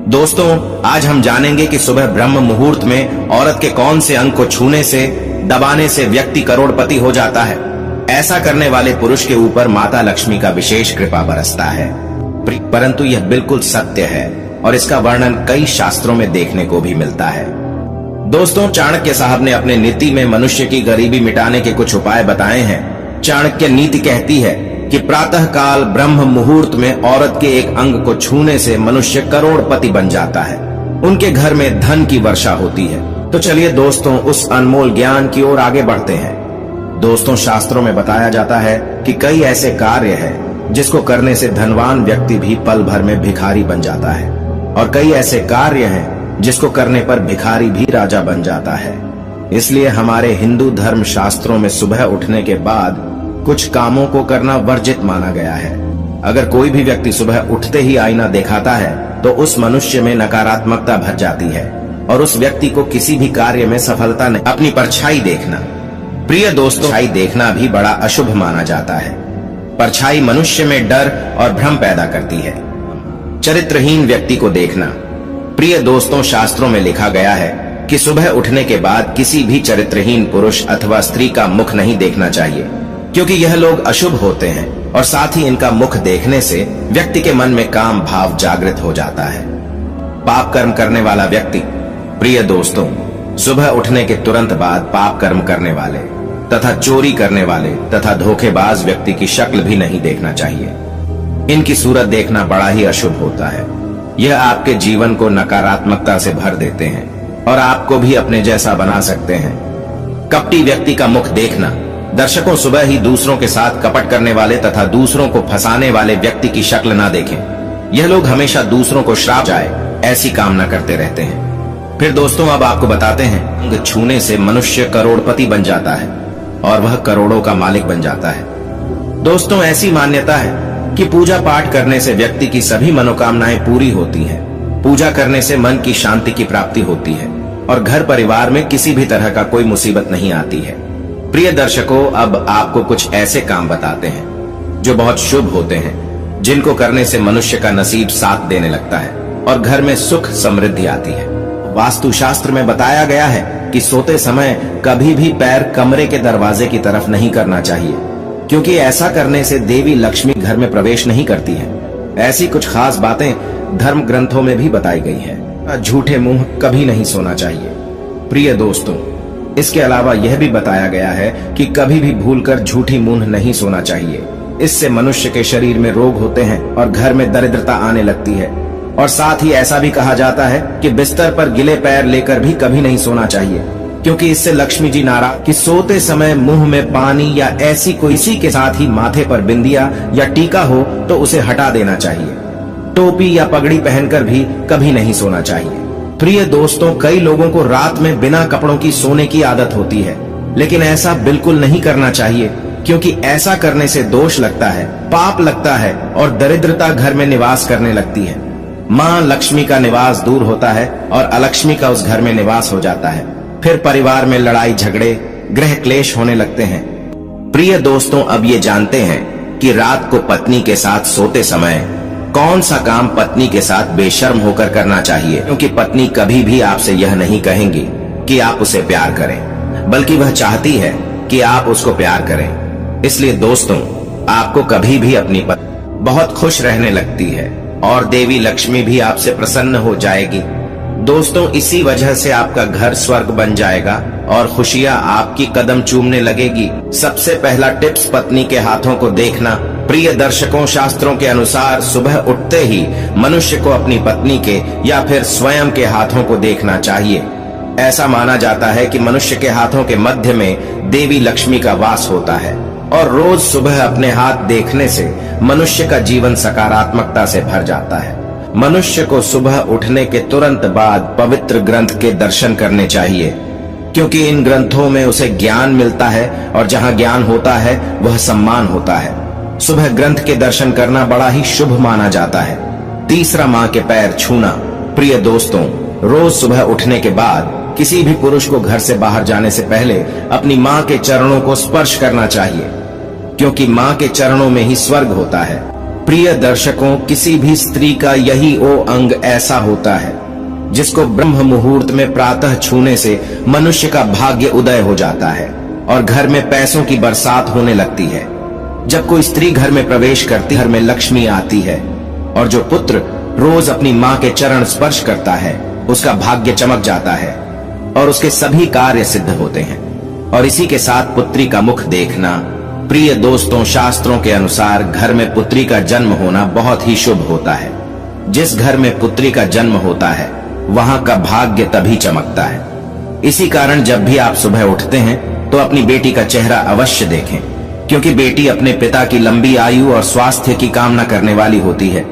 दोस्तों, आज हम जानेंगे कि सुबह ब्रह्म मुहूर्त में औरत के कौन से अंग को छूने से, दबाने से व्यक्ति करोड़पति हो जाता है। ऐसा करने वाले पुरुष के ऊपर माता लक्ष्मी का विशेष कृपा बरसता है। परंतु यह बिल्कुल सत्य है और इसका वर्णन कई शास्त्रों में देखने को भी मिलता है। दोस्तों, चाणक्य साहब ने अपने नीति में मनुष्य की गरीबी मिटाने के कुछ उपाय बताए हैं। चाणक्य नीति कहती है कि प्रातः काल ब्रह्म मुहूर्त में औरत के एक अंग को छूने से मनुष्य करोड़पति बन जाता है। उनके घर में धन की वर्षा होती है। तो चलिए दोस्तों, उस अनमोल ज्ञान की ओर आगे बढ़ते हैं। दोस्तों, शास्त्रों में बताया जाता है कि कई ऐसे कार्य हैं जिसको करने से धनवान व्यक्ति भी पल भर में भिखारी बन जाता है, और कई ऐसे कार्य हैं जिसको करने पर भिखारी भी राजा बन जाता है। इसलिए हमारे हिंदू धर्म शास्त्रों में सुबह उठने के बाद कुछ कामों को करना वर्जित माना गया है। अगर कोई भी व्यक्ति सुबह उठते ही आईना दिखाता है तो उस मनुष्य में नकारात्मकता भर जाती है और उस व्यक्ति को किसी भी कार्य में सफलता नहीं। अपनी परछाई देखना, प्रिय दोस्तों, परछाई देखना भी बड़ा अशुभ माना जाता है। परछाई मनुष्य में डर और भ्रम पैदा करती है। चरित्रहीन व्यक्ति को देखना, प्रिय दोस्तों, शास्त्रों में लिखा गया है कि सुबह उठने के बाद किसी भी चरित्रहीन पुरुष अथवा स्त्री का मुख नहीं देखना चाहिए, क्योंकि यह लोग अशुभ होते हैं और साथ ही इनका मुख देखने से व्यक्ति के मन में काम भाव जागृत हो जाता है। पाप कर्म करने वाला व्यक्ति, प्रिय दोस्तों, सुबह उठने के तुरंत बाद पाप कर्म करने वाले तथा चोरी करने वाले तथा धोखेबाज व्यक्ति की शक्ल भी नहीं देखना चाहिए। इनकी सूरत देखना बड़ा ही अशुभ होता है। यह आपके जीवन को नकारात्मकता से भर देते हैं और आपको भी अपने जैसा बना सकते हैं। कपटी व्यक्ति का मुख देखना, दर्शकों, सुबह ही दूसरों के साथ कपट करने वाले तथा दूसरों को फंसाने वाले व्यक्ति की शक्ल ना देखें। यह लोग हमेशा दूसरों को श्राप जाए ऐसी कामना करते रहते हैं। फिर दोस्तों, अब आपको बताते हैं, अंग छूने से मनुष्य करोड़पति बन जाता है और वह करोड़ों का मालिक बन जाता है। दोस्तों, ऐसी मान्यता है कि पूजा पाठ करने से व्यक्ति की सभी मनोकामनाएं पूरी होती हैं। पूजा करने से मन की शांति की प्राप्ति होती है और घर परिवार में किसी भी तरह का कोई मुसीबत नहीं आती है। प्रिय दर्शकों, अब आपको कुछ ऐसे काम बताते हैं जो बहुत शुभ होते हैं, जिनको करने से मनुष्य का नसीब साथ देने लगता है और घर में सुख समृद्धि आती है। वास्तुशास्त्र में बताया गया है कि सोते समय कभी भी पैर कमरे के दरवाजे की तरफ नहीं करना चाहिए, क्योंकि ऐसा करने से देवी लक्ष्मी घर में प्रवेश नहीं करती है। ऐसी कुछ खास बातें धर्म ग्रंथों में भी बताई गई है। झूठे मुंह कभी नहीं सोना चाहिए। प्रिय दोस्तों, इसके अलावा यह भी बताया गया है कि कभी भी भूलकर झूठी मुंह नहीं सोना चाहिए। इससे मनुष्य के शरीर में रोग होते हैं और घर में दरिद्रता आने लगती है। और साथ ही ऐसा भी कहा जाता है कि बिस्तर पर गिले पैर लेकर भी कभी नहीं सोना चाहिए, क्योंकि इससे लक्ष्मी जी नाराज कि सोते समय मुंह में पानी या ऐसी कोई, इसी के साथ ही माथे पर बिंदिया या टीका हो तो उसे हटा देना चाहिए। टोपी या पगड़ी पहनकर भी कभी नहीं सोना चाहिए। प्रिय दोस्तों, कई लोगों को रात में बिना कपड़ों की सोने की आदत होती है, लेकिन ऐसा बिल्कुल नहीं करना चाहिए, क्योंकि ऐसा करने से दोष लगता है, पाप लगता है और दरिद्रता घर में निवास करने लगती है। माँ लक्ष्मी का निवास दूर होता है और अलक्ष्मी का उस घर में निवास हो जाता है। फिर परिवार में लड़ाई झगड़े, गृह क्लेश होने लगते हैं। प्रिय दोस्तों, अब ये जानते हैं कि रात को पत्नी के साथ सोते समय कौन सा काम पत्नी के साथ बेशर्म होकर करना चाहिए, क्योंकि पत्नी कभी भी आपसे यह नहीं कहेंगी कि आप उसे प्यार करें, बल्कि वह चाहती है कि आप उसको प्यार करें। इसलिए दोस्तों, आपको कभी भी अपनी पत्नी बहुत खुश रहने लगती है और देवी लक्ष्मी भी आपसे प्रसन्न हो जाएगी। दोस्तों, इसी वजह से आपका घर स्वर्ग बन जाएगा और खुशियां आपकी कदम चूमने लगेगी। सबसे पहला टिप्स पत्नी के हाथों को देखना। प्रिय दर्शकों, शास्त्रों के अनुसार सुबह उठते ही मनुष्य को अपनी पत्नी के या फिर स्वयं के हाथों को देखना चाहिए। ऐसा माना जाता है कि मनुष्य के हाथों के मध्य में देवी लक्ष्मी का वास होता है और रोज सुबह अपने हाथ देखने से मनुष्य का जीवन सकारात्मकता से भर जाता है। मनुष्य को सुबह उठने के तुरंत बाद पवित्र ग्रंथ के दर्शन करने चाहिए, क्योंकि इन ग्रंथों में उसे ज्ञान मिलता है और जहां ज्ञान होता है वह सम्मान होता है। सुबह ग्रंथ के दर्शन करना बड़ा ही शुभ माना जाता है। तीसरा, माँ के पैर छूना। प्रिय दोस्तों, रोज सुबह उठने के बाद किसी भी पुरुष को घर से बाहर जाने से पहले अपनी माँ के चरणों को स्पर्श करना चाहिए, क्योंकि माँ के चरणों में ही स्वर्ग होता है। प्रिय दर्शकों, किसी भी स्त्री का यही वो अंग ऐसा होता है जिसको ब्रह्म मुहूर्त में प्रातः छूने से मनुष्य का भाग्य उदय हो जाता है और घर में पैसों की बरसात होने लगती है। जब कोई स्त्री घर में प्रवेश करती, घर में लक्ष्मी आती है और जो पुत्र रोज अपनी माँ के चरण स्पर्श करता है उसका भाग्य चमक जाता है और उसके सभी कार्य सिद्ध होते हैं। और इसी के साथ पुत्री का मुख देखना। प्रिय दोस्तों, शास्त्रों के अनुसार घर में पुत्री का जन्म होना बहुत ही शुभ होता है। जिस घर में पुत्री का जन्म होता है वहां का भाग्य तभी चमकता है। इसी कारण जब भी आप सुबह उठते हैं तो अपनी बेटी का चेहरा अवश्य देखें, क्योंकि बेटी अपने पिता की लंबी आयु और स्वास्थ्य की कामना करने वाली होती है।